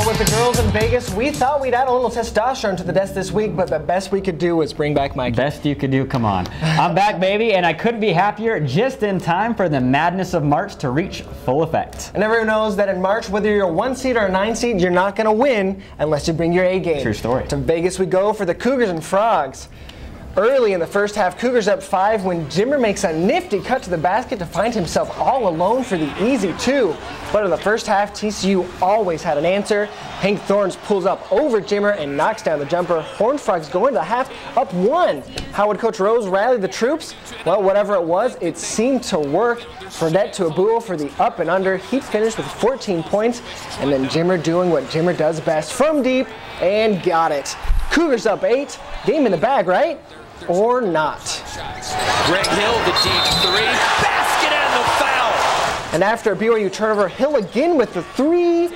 With the girls in Vegas, we thought we'd add a little testosterone to the desk this week, but the best we could do was bring back Mike. Best you could do, come on. I'm back, baby, and I couldn't be happier, just in time for the madness of March to reach full effect. And everyone knows that in March, whether you're a 1 seed or a 9 seed, you're not going to win unless you bring your A game. True story. To Vegas we go for the Cougars and Frogs. Early in the first half, Cougars up 5 when Jimmer makes a nifty cut to the basket to find himself all alone for the easy 2. But in the first half, TCU always had an answer. Hank Thorns pulls up over Jimmer and knocks down the jumper. Horned Frogs go into the half up 1. How would Coach Rose rally the troops? Well, whatever it was, it seemed to work. Fredette to Abul for the up and under. He finished with 14 points. And then Jimmer doing what Jimmer does best, from deep, and got it. Cougars up 8. Game in the bag, right? Or not. Greg Hill, the deep 3, basket and the foul. And after a BYU turnover, Hill again with the 3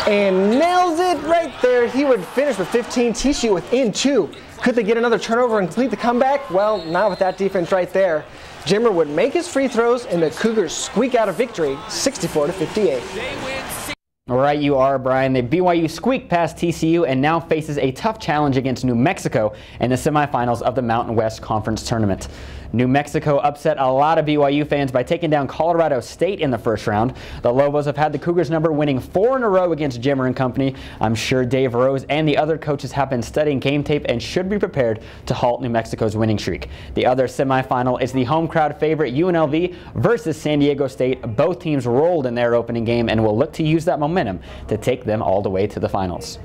and nails it right there. He would finish with 15, TCU within 2. Could they get another turnover and complete the comeback? Well, not with that defense right there. Jimmer would make his free throws and the Cougars squeak out a victory, 64-58. All right, you are, Brian. The BYU squeaked past TCU and now faces a tough challenge against New Mexico in the semifinals of the Mountain West Conference Tournament. New Mexico upset a lot of BYU fans by taking down Colorado State in the first round. The Lobos have had the Cougars number, winning 4 in a row against Jimmer and company. I'm sure Dave Rose and the other coaches have been studying game tape and should be prepared to halt New Mexico's winning streak. The other semifinal is the home crowd favorite UNLV versus San Diego State. Both teams rolled in their opening game and will look to use that momentum to take them all the way to the finals.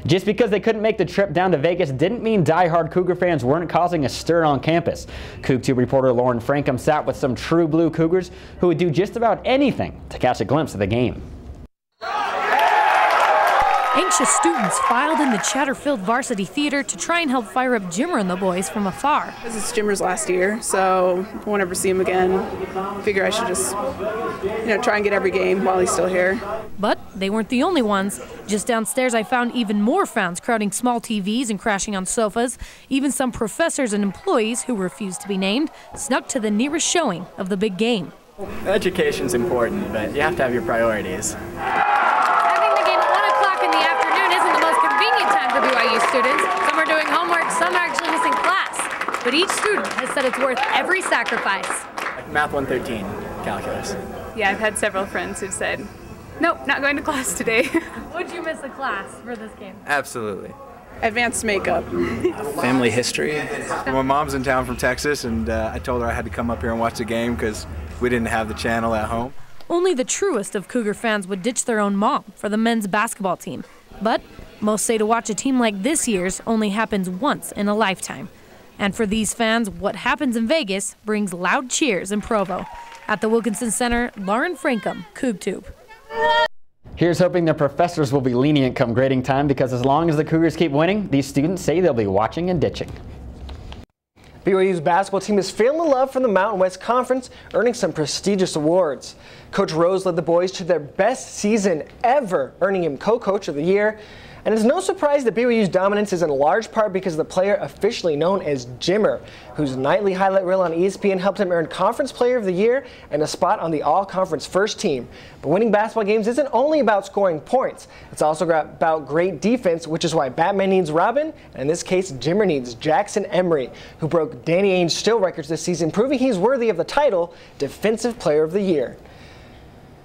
Just because they couldn't make the trip down to Vegas didn't mean die-hard Cougar fans weren't causing a stir on campus. CoogTube reporter Lauren Frankham sat with some true blue Cougars who would do just about anything to catch a glimpse of the game. Anxious students filed in the chatter-filled varsity theater to try and help fire up Jimmer and the boys from afar. This is Jimmer's last year, so I won't ever see him again. Figure I should just, try and get every game while he's still here. But they weren't the only ones. Just downstairs, I found even more fans crowding small TVs and crashing on sofas. Even some professors and employees who refused to be named snuck to the nearest showing of the big game. Education's important, but you have to have your priorities. Students. Some are doing homework, some are actually missing class. But each student has said it's worth every sacrifice. Like Math 113, calculus. Yeah, I've had several friends who've said, nope, not going to class today. Would you miss a class for this game? Absolutely. Advanced makeup. Family history. My mom's in town from Texas, and I told her I had to come up here and watch the game because we didn't have the channel at home. Only the truest of Cougar fans would ditch their own mom for the men's basketball team. But most say to watch a team like this year's only happens once in a lifetime. And for these fans, what happens in Vegas brings loud cheers in Provo. At the Wilkinson Center, Lauren Frankham, CoogTube. Here's hoping the professors will be lenient come grading time, because as long as the Cougars keep winning, these students say they'll be watching and ditching. BYU's basketball team is feeling love from the Mountain West Conference, earning some prestigious awards. Coach Rose led the boys to their best season ever, earning him co-coach of the year. And it's no surprise that BYU's dominance is in large part because of the player officially known as Jimmer, whose nightly highlight reel on ESPN helped him earn Conference Player of the Year and a spot on the All-Conference First Team. But winning basketball games isn't only about scoring points. It's also about great defense, which is why Batman needs Robin, and in this case, Jimmer needs Jackson Emery, who broke Danny Ainge's steal records this season, proving he's worthy of the title Defensive Player of the Year.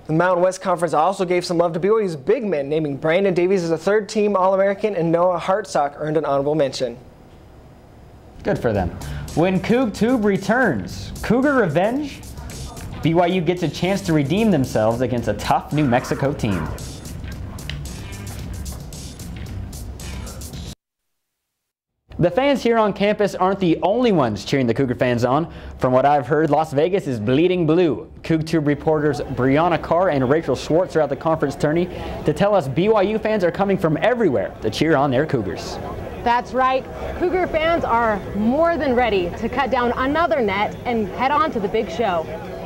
The Mountain West Conference also gave some love to BYU's big men, naming Brandon Davies as a third-team All-American and Noah Hartsock earned an honorable mention. Good for them. When CoogTube returns, Cougar revenge? BYU gets a chance to redeem themselves against a tough New Mexico team. The fans here on campus aren't the only ones cheering the Cougar fans on. From what I've heard, Las Vegas is bleeding blue. CoogTube reporters Brianna Carr and Rachel Schwartz are at the conference tourney to tell us BYU fans are coming from everywhere to cheer on their Cougars. That's right. Cougar fans are more than ready to cut down another net and head on to the big show.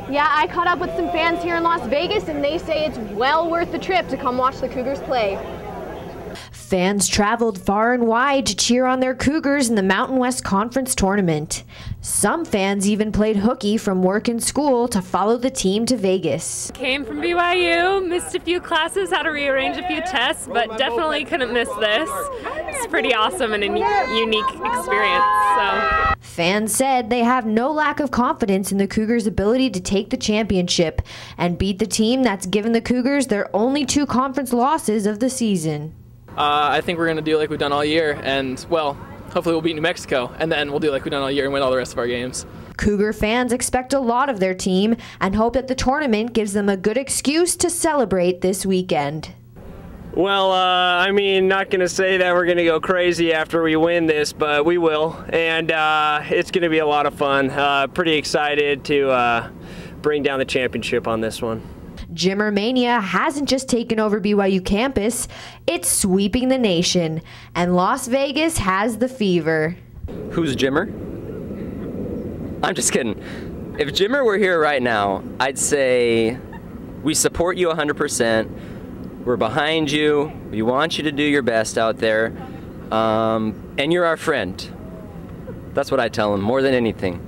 Yeah, I caught up with some fans here in Las Vegas, and they say it's well worth the trip to come watch the Cougars play. Fans traveled far and wide to cheer on their Cougars in the Mountain West Conference tournament. Some fans even played hooky from work and school to follow the team to Vegas. Came from BYU, missed a few classes, had to rearrange a few tests, but definitely couldn't miss this. It's pretty awesome and a unique experience. So. Fans said they have no lack of confidence in the Cougars' ability to take the championship and beat the team that's given the Cougars their only 2 conference losses of the season. I think we're going to do like we've done all year, and, well, hopefully we'll beat New Mexico, and then we'll do like we've done all year and win all the rest of our games. Cougar fans expect a lot of their team and hope that the tournament gives them a good excuse to celebrate this weekend. Well, I mean, not going to say that we're going to go crazy after we win this, but we will, and it's going to be a lot of fun. Pretty excited to bring down the championship on this one. Jimmer Mania hasn't just taken over BYU campus, it's sweeping the nation, and Las Vegas has the fever. Who's Jimmer? I'm just kidding. If Jimmer were here right now, I'd say we support you 100%. We're behind you. We want you to do your best out there. And you're our friend. That's what I tell him more than anything.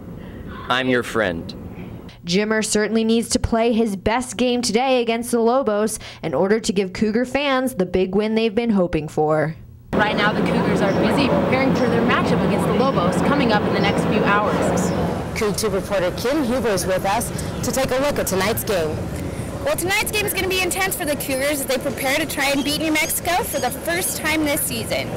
I'm your friend. Jimmer certainly needs to play his best game today against the Lobos in order to give Cougar fans the big win they've been hoping for. Right now, the Cougars are busy preparing for their matchup against the Lobos coming up in the next few hours. CoogTube reporter Kim Huber is with us to take a look at tonight's game. Well, tonight's game is going to be intense for the Cougars as they prepare to try and beat New Mexico for the first time this season.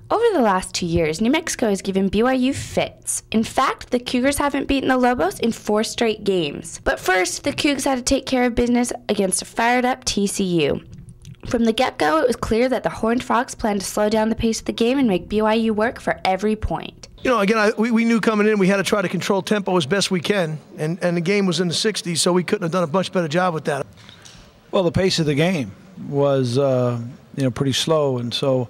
Over the last 2 years, New Mexico has given BYU fits. In fact, the Cougars haven't beaten the Lobos in 4 straight games. But first, the Cougs had to take care of business against a fired-up TCU. From the get-go, it was clear that the Horned Frogs planned to slow down the pace of the game and make BYU work for every point. You know, again, we knew coming in we had to try to control tempo as best we can, and the game was in the 60s, so we couldn't have done a much better job with that. Well, the pace of the game was, pretty slow, and so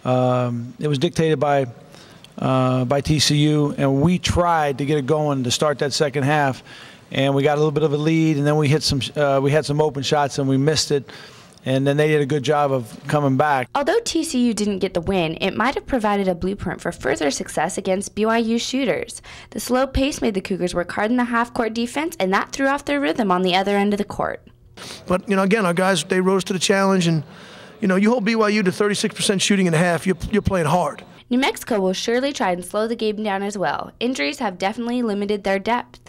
it was dictated by TCU, and we tried to get it going to start that second half, and we got a little bit of a lead, and then we had some open shots and we missed it. And then they did a good job of coming back. Although TCU didn't get the win, it might have provided a blueprint for further success against BYU shooters. The slow pace made the Cougars work hard in the half-court defense, and that threw off their rhythm on the other end of the court. But, again, our guys, they rose to the challenge, and, you hold BYU to 36% shooting in a half, you're playing hard. New Mexico will surely try and slow the game down as well. Injuries have definitely limited their depth.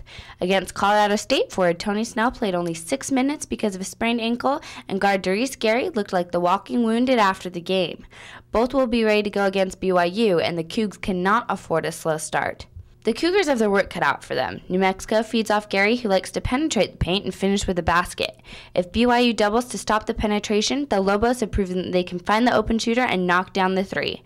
Against Colorado State, forward Tony Snell played only 6 minutes because of a sprained ankle, and guard Darius Gary looked like the walking wounded after the game. Both will be ready to go against BYU, and the Cougs cannot afford a slow start. The Cougars have their work cut out for them. New Mexico feeds off Gary, who likes to penetrate the paint and finish with a basket. If BYU doubles to stop the penetration, the Lobos have proven that they can find the open shooter and knock down the 3.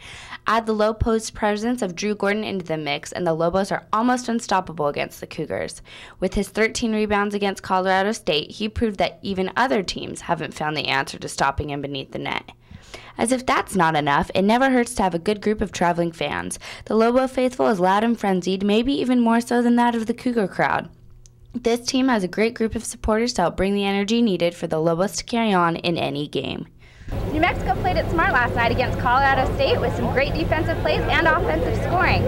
Add the low post presence of Drew Gordon into the mix, and the Lobos are almost unstoppable against the Cougars. With his 13 rebounds against Colorado State, he proved that even other teams haven't found the answer to stopping him beneath the net. As if that's not enough, it never hurts to have a good group of traveling fans. The Lobo faithful is loud and frenzied, maybe even more so than that of the Cougar crowd. This team has a great group of supporters to help bring the energy needed for the Lobos to carry on in any game. New Mexico played it smart last night against Colorado State with some great defensive plays and offensive scoring.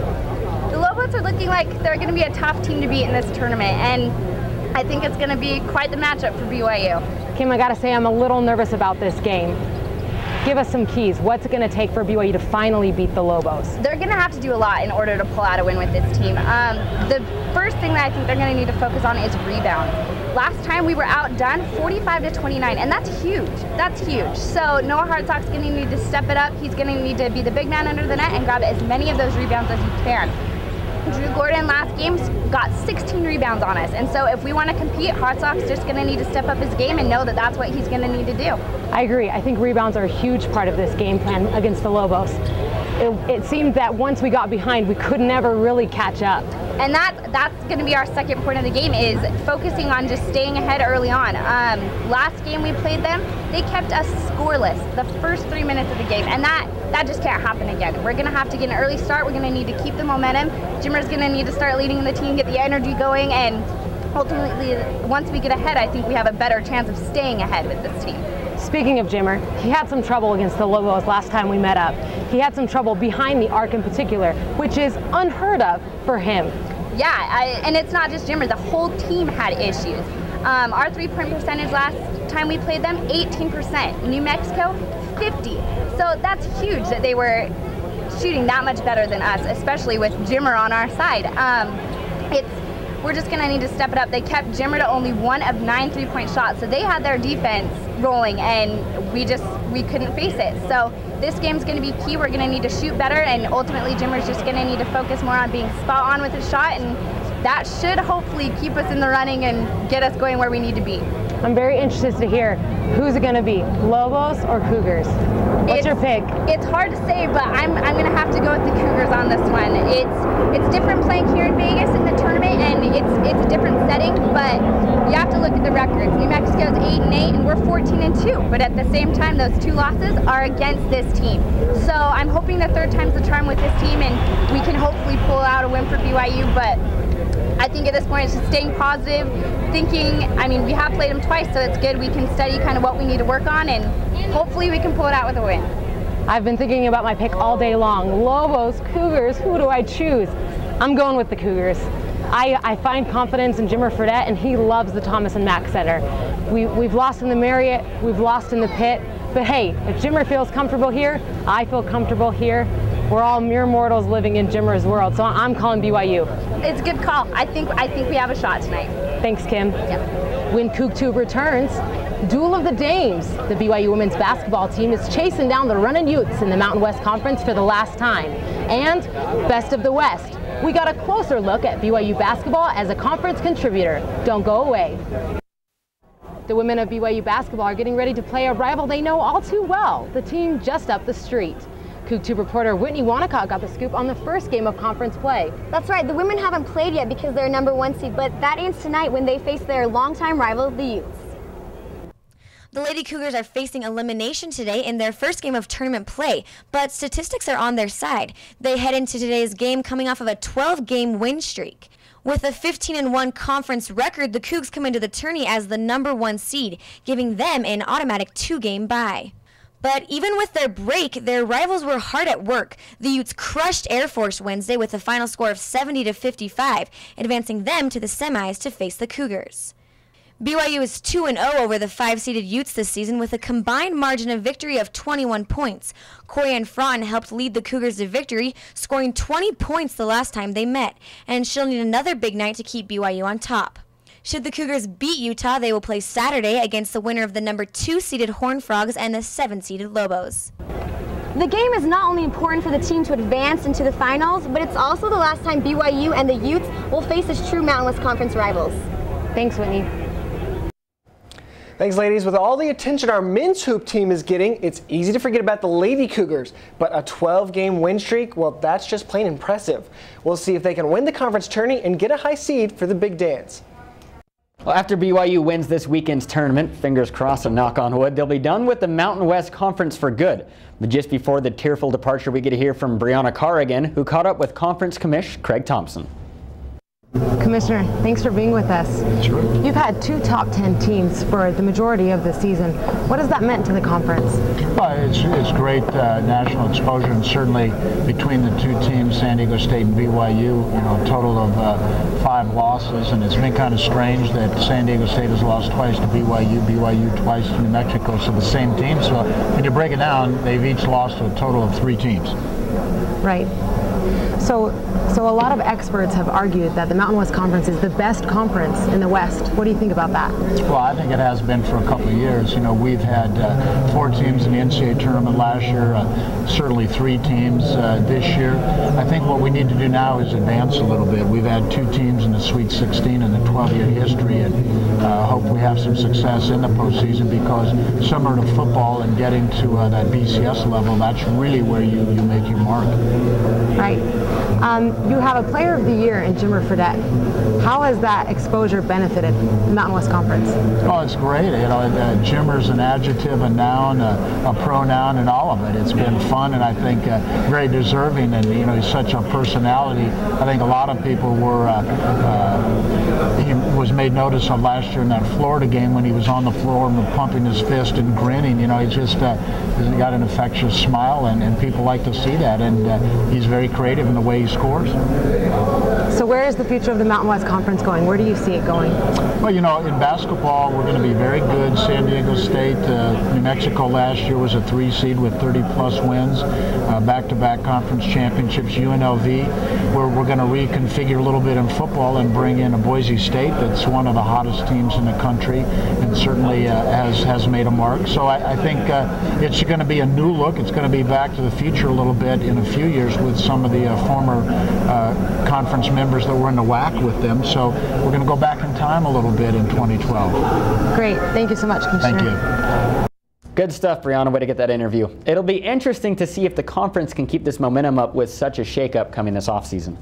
The Lobos are looking like they're going to be a tough team to beat in this tournament, and I think it's going to be quite the matchup for BYU. Kim, I got to say I'm a little nervous about this game. Give us some keys. What's it going to take for BYU to finally beat the Lobos? They're going to have to do a lot in order to pull out a win with this team. The first thing that I think they're going to need to focus on is rebounds. Last time we were outdone 45-29, and that's huge. That's huge. So Noah Hartsock's going to need to step it up. He's going to need to be the big man under the net and grab as many of those rebounds as he can. Drew Gordon last game got 16 rebounds on us, and so if we want to compete, Hartsock's just going to need to step up his game and know that that's what he's going to need to do. I agree. I think rebounds are a huge part of this game plan against the Lobos. It seemed that once we got behind, we could never really catch up. And that's going to be our second point of the game, is focusing on just staying ahead early on. Last game we played them, they kept us scoreless the first 3 minutes of the game, and that just can't happen again. We're going to have to get an early start. We're going to need to keep the momentum. Jimmer's going to need to start leading the team, get the energy going, and ultimately, once we get ahead, I think we have a better chance of staying ahead with this team. Speaking of Jimmer, he had some trouble against the Lobos last time we met up. He had some trouble behind the arc in particular, which is unheard of for him. Yeah, and it's not just Jimmer, the whole team had issues. Our three-point percentage last time we played them, 18%. New Mexico, 50. So that's huge that they were shooting that much better than us, especially with Jimmer on our side. We're just gonna need to step it up. They kept Jimmer to only 1 of 9 3-point shots, so they had their defense rolling, and we couldn't face it. So this game's gonna be key. We're gonna need to shoot better, and ultimately Jimmer's just gonna need to focus more on being spot on with his shot, and that should hopefully keep us in the running and get us going where we need to be. I'm very interested to hear, who's it gonna be, Lobos or Cougars? What's your pick? It's hard to say, but I'm gonna have to go with the Cougars on this one. It's different playing here in Vegas in the tournament, and it's a different setting, but you have to look at the records. New Mexico's 8-8 and we're 14-2, but at the same time, those 2 losses are against this team. So I'm hoping the third time's the charm with this team, and we can hopefully pull out a win for BYU, but I think at this point it's just staying positive, thinking, I mean, we have played them twice, so it's good. We can study kind of what we need to work on, and hopefully we can pull it out with a win. I've been thinking about my pick all day long. Lobos, Cougars, who do I choose? I'm going with the Cougars. I find confidence in Jimmer Fredette, and he loves the Thomas and Mack Center. We've lost in the Marriott, we've lost in the Pit, but hey, if Jimmer feels comfortable here, I feel comfortable here. We're all mere mortals living in Jimmer's world, so I'm calling BYU. It's a good call. I think we have a shot tonight. Thanks, Kim. Yeah. When CoogTube returns, Duel of the Dames. The BYU women's basketball team is chasing down the Runnin' Utes in the Mountain West Conference for the last time. And Best of the West. We got a closer look at BYU basketball as a conference contributor. Don't go away. The women of BYU basketball are getting ready to play a rival they know all too well, the team just up the street. CoogTube reporter Whitney Wanacott got the scoop on the first game of conference play. That's right, the women haven't played yet because they're #1 seed, but that ends tonight when they face their longtime rival, the Utes. The Lady Cougars are facing elimination today in their first game of tournament play, but statistics are on their side. They head into today's game coming off of a 12-game win streak. With a 15-1 conference record, the Cougs come into the tourney as the #1 seed, giving them an automatic 2-game bye. But even with their break, their rivals were hard at work. The Utes crushed Air Force Wednesday with a final score of 70-55, advancing them to the semis to face the Cougars. BYU is 2-0 over the 5-seeded Utes this season with a combined margin of victory of 21 points. Corianne Fraughton helped lead the Cougars to victory, scoring 20 points the last time they met, and she'll need another big night to keep BYU on top. Should the Cougars beat Utah, they will play Saturday against the winner of the #2-seeded Horned Frogs and the 7-seeded Lobos. The game is not only important for the team to advance into the finals, but it's also the last time BYU and the Utes will face as true Mountain West Conference rivals. Thanks, Whitney. Thanks, ladies. With all the attention our men's hoop team is getting, it's easy to forget about the Lady Cougars. But a 12-game win streak, well, that's just plain impressive. We'll see if they can win the conference tourney and get a high seed for the big dance. Well, after BYU wins this weekend's tournament, fingers crossed and knock on wood, they'll be done with the Mountain West Conference for good. But just before the tearful departure, we get to hear from Brianna Carrigan, who caught up with Conference Commish Craig Thompson. Commissioner, thanks for being with us. Sure. You've had 2 top 10 teams for the majority of the season. What has that meant to the conference? Well, it's great national exposure, and certainly between the 2 teams, San Diego State and BYU, a total of 5 losses, and it's been kind of strange that San Diego State has lost twice to BYU twice to New Mexico, so the same team. So when you break it down, they've each lost to a total of 3 teams. Right. So a lot of experts have argued that the Mountain West Conference is the best conference in the West. What do you think about that? Well, I think it has been for a couple of years. We've had 4 teams in the NCAA tournament last year, certainly 3 teams this year. I think what we need to do now is advance a little bit. We've had 2 teams in the Sweet 16 in the 12-year history, and hope we have some success in the postseason, because similar to football and getting to that BCS level, that's really where you make your mark. Right. tonight. You have a Player of the Year in Jimmer Fredette. How has that exposure benefited the Mountain West Conference? Oh, it's great. You know, Jimmer's an adjective, a noun, a pronoun, and all of it. It's been fun, and I think very deserving. And you know, he's such a personality. I think a lot of people were. He was made notice of last year in that Florida game when he was on the floor and pumping his fist and grinning. You know, he's just he's got an infectious smile, and people like to see that. And he's very creative in the way he scores. So where is the future of the Mountain West Conference going? Where do you see it going? Well, you know, in basketball, we're going to be very good. San Diego State, New Mexico last year was a 3 seed with 30-plus wins, back-to-back conference championships. UNLV, where we're going to reconfigure a little bit in football and bring in a Boise State that's one of the hottest teams in the country and certainly has made a mark. So I think it's going to be a new look. It's going to be back to the future a little bit in a few years with some of the former conference members that were in the WAC with them. So we're going to go back in time a little bit in 2012. Great. Thank you so much, Commissioner. Thank you. Good stuff, Brianna. Way to get that interview. It'll be interesting to see if the conference can keep this momentum up with such a shakeup coming this offseason.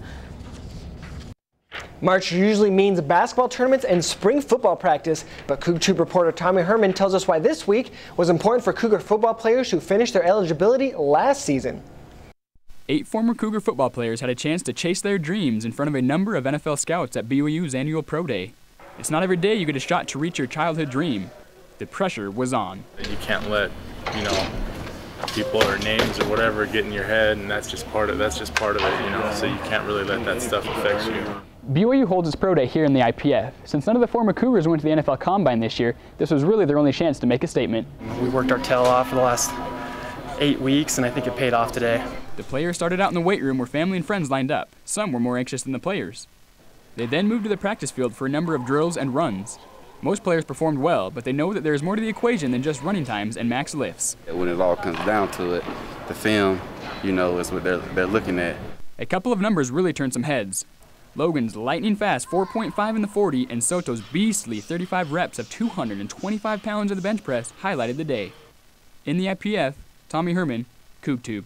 March usually means basketball tournaments and spring football practice, but CoogTube reporter Tommy Herman tells us why this week was important for Cougar football players who finished their eligibility last season. 8 former Cougar football players had a chance to chase their dreams in front of a number of NFL scouts at BYU's annual Pro Day. It's not every day you get a shot to reach your childhood dream. The pressure was on. You can't let, you know, people or names or whatever get in your head, and that's just part of it, you know, so you can't really let that stuff affect you. BYU holds its Pro Day here in the IPF. Since none of the former Cougars went to the NFL Combine this year, this was really their only chance to make a statement. We worked our tail off for the last 8 weeks, and I think it paid off today. The players started out in the weight room where family and friends lined up. Some were more anxious than the players. They then moved to the practice field for a number of drills and runs. Most players performed well, but they know that there is more to the equation than just running times and max lifts. When it all comes down to it, the film, you know, is what they're looking at. A couple of numbers really turned some heads. Logan's lightning fast 4.5 in the 40 and Soto's beastly 35 reps of 225 pounds of the bench press highlighted the day. In the IPF, Tommy Herman, CoogTube.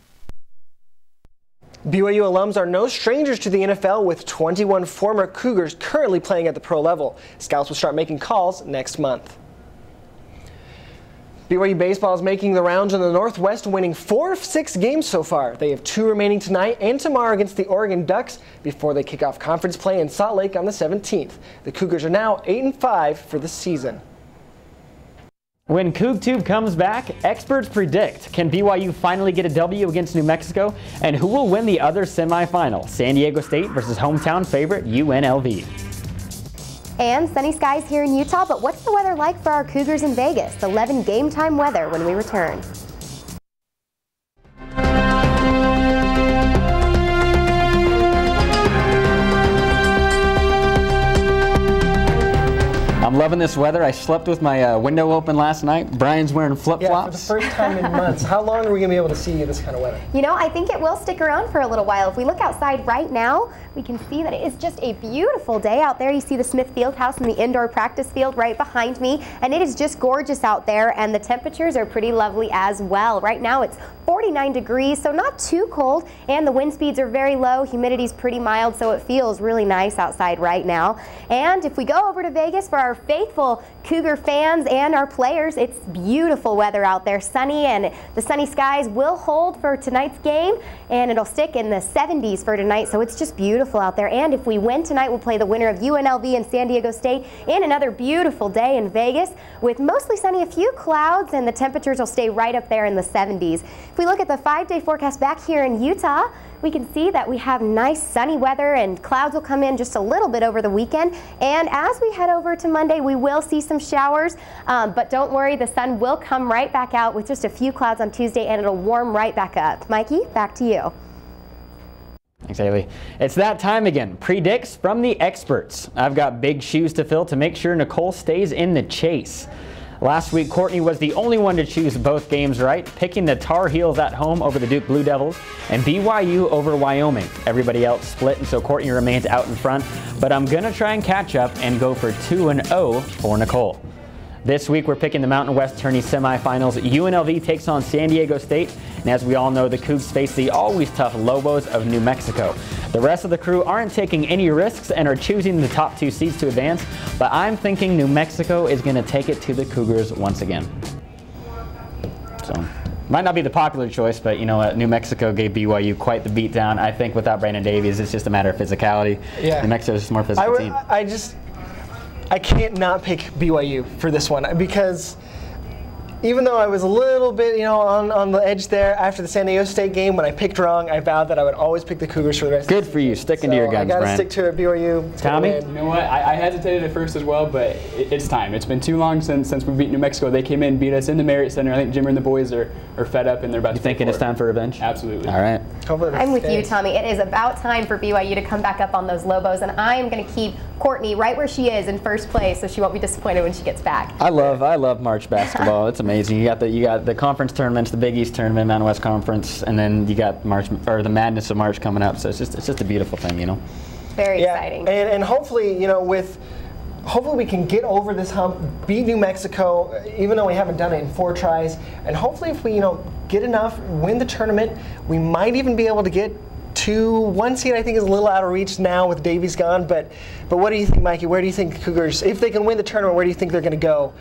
BYU alums are no strangers to the NFL, with 21 former Cougars currently playing at the pro level. Scouts will start making calls next month. BYU baseball is making the rounds in the Northwest, winning 4 of 6 games so far. They have 2 remaining tonight and tomorrow against the Oregon Ducks before they kick off conference play in Salt Lake on the 17th. The Cougars are now 8-5 for the season. When CoogTube comes back, experts predict, can BYU finally get a W against New Mexico? And who will win the other semifinal? San Diego State versus hometown favorite UNLV. And sunny skies here in Utah, but what's the weather like for our Cougars in Vegas? 11 game time weather when we return. I'm loving this weather. I slept with my window open last night. Brian's wearing flip-flops. Yeah, for the first time in months. How long are we going to be able to see this kind of weather? You know, I think it will stick around for a little while. If we look outside right now, we can see that it is just a beautiful day out there. You see the Smith Fieldhouse and the indoor practice field right behind me, and it is just gorgeous out there, and the temperatures are pretty lovely as well. Right now it's 49 degrees, so not too cold, and the wind speeds are very low. Humidity's pretty mild, so it feels really nice outside right now. And if we go over to Vegas for our faithful Cougar fans and our players, it's beautiful weather out there, sunny, and the sunny skies will hold for tonight's game, and it'll stick in the 70s for tonight, so it's just beautiful out there. And if we win tonight, we'll play the winner of UNLV and San Diego State in another beautiful day in Vegas with mostly sunny, a few clouds, and the temperatures will stay right up there in the 70s. If we look at the 5-day forecast back here in Utah, we can see that we have nice sunny weather, and clouds will come in just a little bit over the weekend. And as we head over to Monday, we will see some showers, but don't worry, the sun will come right back out with just a few clouds on Tuesday, and it'll warm right back up. Mikey, back to you. Thanks, Haley. It's that time again. Predicts from the experts. I've got big shoes to fill to make sure Nicole stays in the chase. Last week, Courtney was the only one to choose both games right, picking the Tar Heels at home over the Duke Blue Devils and BYU over Wyoming. Everybody else split, and so Courtney remains out in front, but I'm going to try and catch up and go for 2-0 for Nicole. This week we're picking the Mountain West Tourney semifinals. UNLV takes on San Diego State, and as we all know, the Cougs face the always tough Lobos of New Mexico. The rest of the crew aren't taking any risks and are choosing the top 2 seeds to advance, but I'm thinking New Mexico is going to take it to the Cougars once again. So, might not be the popular choice, but you know what? New Mexico gave BYU quite the beatdown. I think without Brandon Davies, it's just a matter of physicality. Yeah. New Mexico is just a more physical team. I can't not pick BYU for this one because even though I was a little bit, on the edge there after the San Diego State game, when I picked wrong, I vowed that I would always pick the Cougars for the rest of the season. Good for you, sticking to your guns, I got to Brian. stick to it, BYU. Tommy? You know what? I hesitated at first as well, but it's time. It's been too long since we beat New Mexico. They came in, beat us in the Marriott Center. I think Jimmer and the boys are fed up and they're about to. You thinking it's time for revenge? Absolutely. All right. I'm with you, Tommy. It is about time for BYU to come back up on those Lobos, and I am going to keep Courtney right where she is in first place, so she won't be disappointed when she gets back. I love March basketball. It's amazing. You got the conference tournaments, the Big East tournament, Mountain West Conference, and then you got March, or the madness of March coming up. So it's just a beautiful thing, Very exciting. And hopefully, hopefully we can get over this hump, beat New Mexico, even though we haven't done it in 4 tries. And hopefully if we, get enough, win the tournament, we might even be able to get to 1 seed. I think is a little out of reach now with Davies gone. But what do you think, Mikey? Where do you think the Cougars, if they can win the tournament, where do you think they're going to go?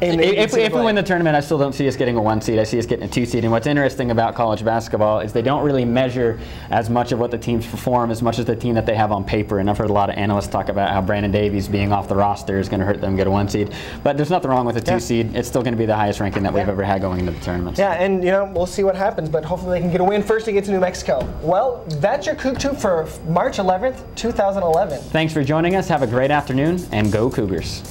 If we win the tournament, I still don't see us getting a 1 seed. I see us getting a 2 seed. And what's interesting about college basketball is they don't really measure as much of what the teams perform as much as the team that they have on paper. And I've heard a lot of analysts talk about how Brandon Davies being off the roster is going to hurt them get a 1 seed. But there's nothing wrong with a 2 seed. It's still going to be the highest ranking that we've ever had going into the tournament. Yeah, and we'll see what happens. But hopefully they can get a win first to get to New Mexico. Well, that's your CoogTube for March 11th, 2011. Thanks for joining us. Have a great afternoon, and go Cougars.